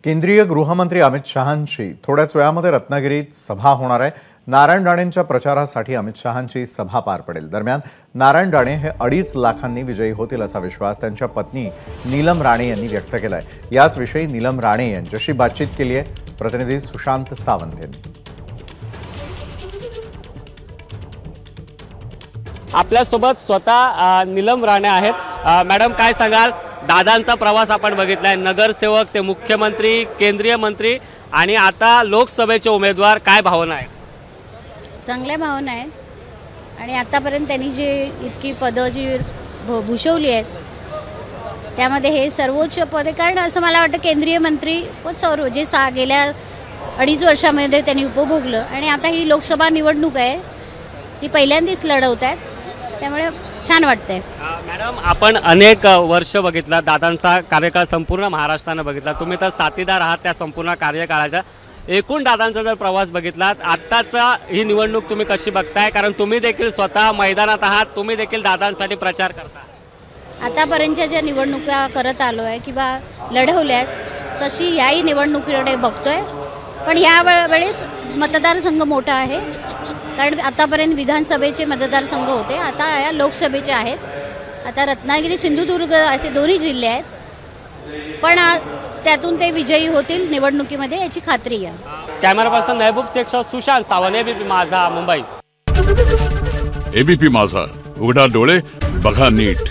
केंद्रीय गृहमंत्री अमित शहांची थोड्याच वेळामध्ये रत्नागिरीत सभा होणार आहे। नारायण राणेंच्या प्रचारासाठी अमित शहांची सभा पार पडेल। दरम्यान नारायण राणे हे 2.5 लाखांनी विजयी होतील असा विश्वास त्यांच्या पत्नी नीलम राणे यांनी व्यक्त केलाय। याच विषयी नीलम राणे यांच्याशी बातचीत केली आहे प्रतिनिधी सुशांत सावंत यांनी। आपल्यासोबत स्वतः नीलम राणे आहेत। मॅडम, काय सांगाल? दादांचा प्रवास आपण बघितलाय, नगरसेवक ते मुख्यमंत्री, केंद्रीय मंत्री आणि आता लोकसभेचे उमेदवार, काय भावना आहे? चांगल्या भावना आहेत आणि आतापर्यंत त्यांनी जी इतकी पदं जी भूषवली आहेत त्यामध्ये हे सर्वोच्च पद आहे। कारण असं मला वाटतं केंद्रीय मंत्री पद जे गेल्या 2.5 वर्षामध्ये त्यांनी उपभोगलं आणि आता ही लोकसभा निवडणूक आहे, ती पहिल्यांदाच लढवत आहेत, त्यामुळे छान वाटतंय। मॅडम, आपण अनेक वर्ष बघितला, दादांचा कार्यकाळ संपूर्ण महाराष्ट्रानं बघितला, तुम्ही तर साथीदार आहात त्या संपूर्ण कार्यकाळाचा। एकूण दादांचा जर प्रवास बघितलात, आत्ताचा ही निवडणूक तुम्ही कशी बघताय? कारण तुम्ही देखील स्वतः मैदानात आहात, तुम्ही देखील दादांसाठी प्रचार करता। आतापर्यंतच्या ज्या निवडणुका करत आलो आहे किंवा लढवल्यात तशी याही निवडणुकीकडे बघतोय, पण या वेळेस मतदारसंघ मोठा आहे, कारण आतापर्यंत विधानसभेचे मतदारसंघ होते, आता या लोकसभेचे आहेत। आता रत्नागिरी सिंधुदुर्ग असे दोन्ही जिल्हे आहेत, पण त्यातून ते विजयी होतील निवडणुकीमध्ये याची खात्री आहे। कॅमेरा पर्सन महबूब शेख, सुशांत सावंत, एबीपी माझा, मुंबई। एबीपी माझा, उघडा डोळे बघा नीट।